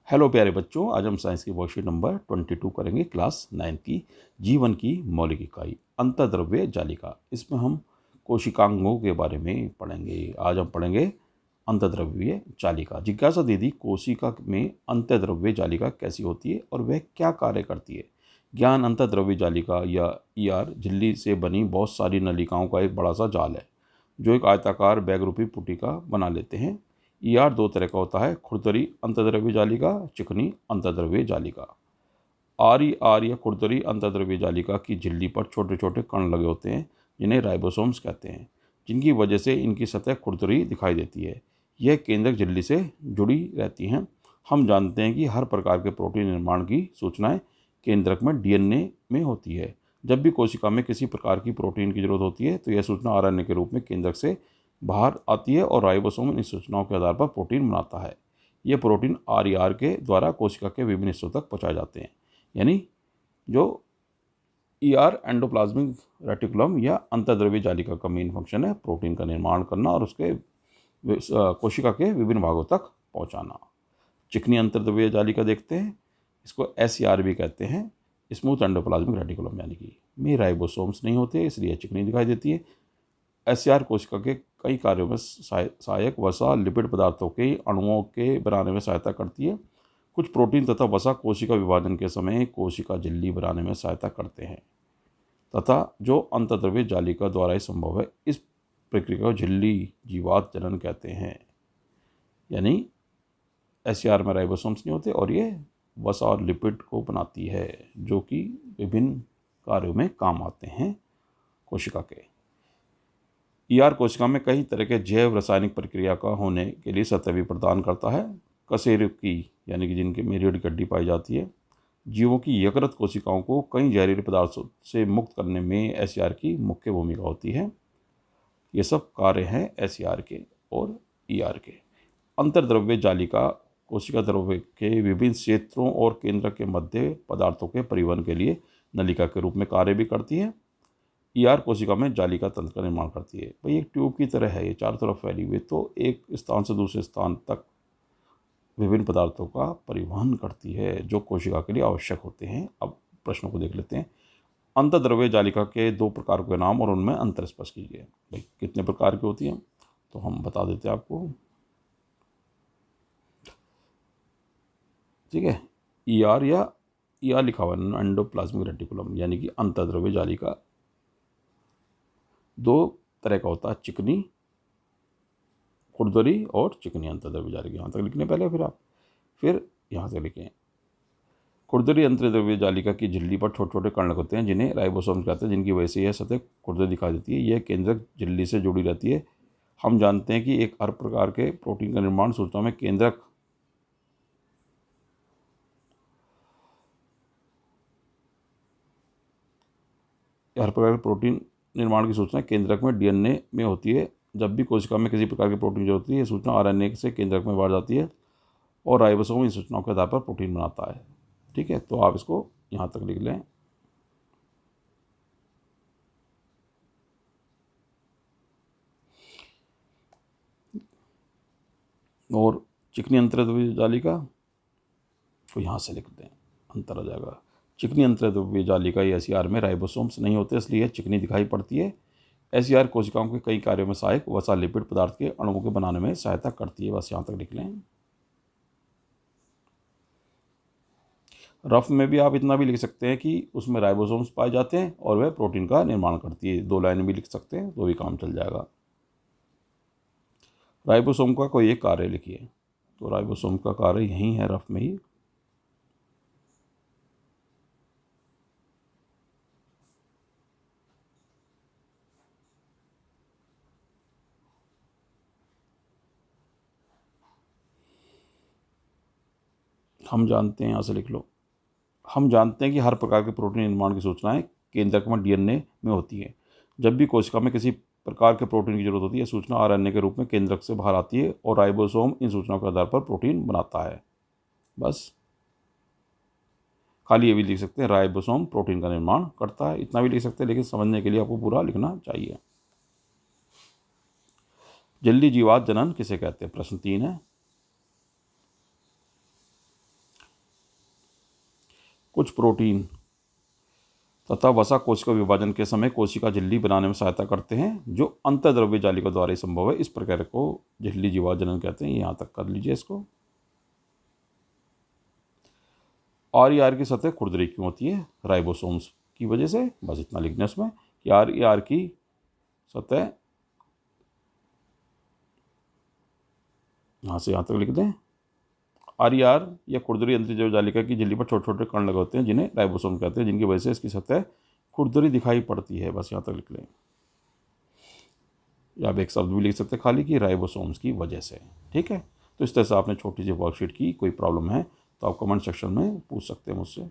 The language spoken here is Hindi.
हेलो प्यारे बच्चों, आज हम साइंस की वर्कशीट नंबर 22 करेंगे क्लास 9 की जीवन की मौलिक इकाई अंतर्द्रव्य जालिका। इसमें हम कोशिकांगों के बारे में पढ़ेंगे। आज हम पढ़ेंगे अंतर्द्रव्य जालिका। जिज्ञासा दीदी, कोशिका में अंतर्द्रव्य जालिका कैसी होती है और वह क्या कार्य करती है? ज्ञान अंतर्द्रव्य जालिका या ईआर झिल्ली से बनी बहुत सारी नलिकाओं का एक बड़ा सा जाल है जो एक आयताकार बैग रूपी पुटिका बना लेते हैं। ईआर दो तरह का होता है, खुरदरी अंतर्द्रव्य जालिका, चिकनी अंतर्द्रव्य जालिका। आर या खुरदरी अंतर्द्रव्य जालिका की झिल्ली पर छोटे छोटे कण लगे होते हैं जिन्हें राइबोसोम्स कहते हैं, जिनकी वजह से इनकी सतह खुरदरी दिखाई देती है। यह केंद्रक झिल्ली से जुड़ी रहती हैं। हम जानते हैं कि हर प्रकार के प्रोटीन निर्माण की सूचनाएं केंद्रक में डीएनए में होती है। जब भी कोशिका में किसी प्रकार की प्रोटीन की जरूरत होती है तो यह सूचना आरएनए के रूप में केंद्रक से बाहर आती है और राइबोसोम इन सूचनाओं के आधार पर प्रोटीन बनाता है। ये प्रोटीन आर के द्वारा कोशिका के विभिन्न हिस्सों तक पहुंचाए जाते हैं। यानी जो ईआर एंडोप्लाज्मिक रेटिकुलम या अंतर्द्रव्य जालिका का मेन फंक्शन है प्रोटीन का निर्माण करना और उसके कोशिका के विभिन्न भागों तक पहुंचाना। चिकनी अंतर्द्रव्य जालिका देखते हैं, इसको एसईआर भी कहते हैं, स्मूथ एंडोप्लाज्मिक रेटिकुलम, यानी कि में राइबोसोम्स नहीं होते इसलिए चिकनी दिखाई देती है। एसईआर कोशिका के कई कार्यों में सहायक वसा लिपिड पदार्थों के अणुओं के बनाने में सहायता करती है। कुछ प्रोटीन तथा वसा कोशिका विभाजन के समय कोशिका झिल्ली बनाने में सहायता करते हैं तथा जो अंतर्द्रव्य जालिका द्वारा ही संभव है। इस प्रक्रिया को झिल्ली जीवात जनन कहते हैं। यानी एसईआर में राइबोसोम्स नहीं होते और ये वसा और लिपिड को बनाती है जो कि विभिन्न कार्यों में काम आते हैं कोशिका के। ईआर कोशिका में कई तरह के जैव रासायनिक प्रक्रिया का होने के लिए सतह भी प्रदान करता है। कशेरुकी यानी कि जिनके में रीढ़ की हड्डी पाई जाती है, जीवों की यकृत कोशिकाओं को कई जहरीले पदार्थों से मुक्त करने में एसईआर की मुख्य भूमिका होती है। ये सब कार्य हैं एसईआर के और ईआर के। अंतर्द्रव्य जालिका कोशिका द्रव्य के विभिन्न क्षेत्रों और केंद्र के मध्य पदार्थों के परिवहन के लिए नलिका के रूप में कार्य भी करती है। ईआर कोशिका में जालिका तंत्र का निर्माण करती है। भाई एक ट्यूब की तरह है, ये चारों तरफ फैली हुई, तो एक स्थान से दूसरे स्थान तक विभिन्न पदार्थों का परिवहन करती है जो कोशिका के लिए आवश्यक होते हैं। अब प्रश्नों को देख लेते हैं। अंतर्द्रव्य जालिका के दो प्रकार के नाम और उनमें अंतर स्पष्ट कीजिए। भाई कितने प्रकार की होती हैं तो हम बता देते हैं आपको। ठीक है, ईआर या ईआर लिखा हुआ है एंडोप्लाज्मिक रेटिकुलम, यानी कि अंतर्द्रव्य जालिका दो तरह का होता है, चिकनी खुरदरी और चिकनी अंतर्द्रव्य जालिका। यहाँ तक लिखने पहले फिर यहाँ से लिखें। खुरदरी अंतर्द्रव्य जालिका की झिल्ली पर छोटे छोटे कण होते हैं जिन्हें राइबोसोम कहते हैं, जिनकी वजह से यह सतह खुरदरी दिखाई देती है। यह केंद्रक झिल्ली से जुड़ी रहती है। हम जानते हैं कि एक हर प्रकार के प्रोटीन का निर्माण सूचना में केंद्रक हर प्रकार के प्रोटीन निर्माण की सूचना केंद्रक में डीएनए में होती है। जब भी कोशिका में किसी प्रकार की प्रोटीन की जरूरत होती है, यह सूचना आरएनए से केंद्रक में बाढ़ जाती है और राइबोसोम इन सूचनाओं के आधार पर प्रोटीन बनाता है। ठीक है, तो आप इसको यहाँ तक लिख लें। और चिकनी अंतर्द्रव्य जालिका को यहाँ से लिख दें, अंतर आ जाएगा। चिकनी अंतर्द्रव्य जालिका या एसईआर में राइबोसोम्स नहीं होते इसलिए यह चिकनी दिखाई पड़ती है। एसईआर कोशिकाओं के कई कार्यों में सहायक वसा लिपिड पदार्थ के अणुओं के बनाने में सहायता करती है। बस यहाँ तक लिख लें। रफ में भी आप इतना भी लिख सकते हैं कि उसमें राइबोसोम्स पाए जाते हैं और वह प्रोटीन का निर्माण करती है। दो लाइन भी लिख सकते हैं तो भी काम चल जाएगा। राइबोसोम का कोई एक कार्य लिखिए, तो राइबोसोम का कार्य यही है रफ में ही। हम जानते हैं, यहाँ से लिख लो। हम जानते हैं कि हर प्रकार के प्रोटीन निर्माण की सूचनाएं केंद्रक में डीएनए में होती है। जब भी कोशिका में किसी प्रकार के प्रोटीन की जरूरत होती है, सूचना आरएनए के रूप में केंद्रक से बाहर आती है और राइबोसोम इन सूचनाओं के आधार पर प्रोटीन बनाता है। बस खाली ये भी लिख सकते हैं, राइबोसोम प्रोटीन का निर्माण करता है, इतना भी लिख सकते हैं, लेकिन समझने के लिए आपको पूरा लिखना चाहिए। झिल्ली जीवात जनन किसे कहते हैं? प्रश्न 3 है। कुछ प्रोटीन तथा वसा कोशिका विभाजन के समय कोशिका झिल्ली बनाने में सहायता करते हैं, जो अंतःद्रव्य जालिका द्वारा ही संभव है। इस प्रक्रिया को झिल्ली जीवाजनन कहते हैं। यहाँ तक कर लीजिए इसको। आर की सतह खुरदरी क्यों होती है? राइबोसोम्स की वजह से। बस इतना लिखना उसमें कि आर की सतह, यहाँ से यहाँ तक लिख दें। आर या खुरदरी अंतर्जैव जालिका की झिल्ली पर छोटे छोटे कण लगे होते हैं, जिन्हें राइबोसोम कहते हैं, जिनकी वजह से इसकी सतह खुरदरी दिखाई पड़ती है। बस यहाँ तक लिख लें। या आप एक शब्द भी लिख सकते हैं खाली कि राइबोसोम्स की वजह से। ठीक है, तो इस तरह से आपने छोटी सी वर्कशीट की। कोई प्रॉब्लम है तो आप कमेंट सेक्शन में पूछ सकते हैं मुझसे।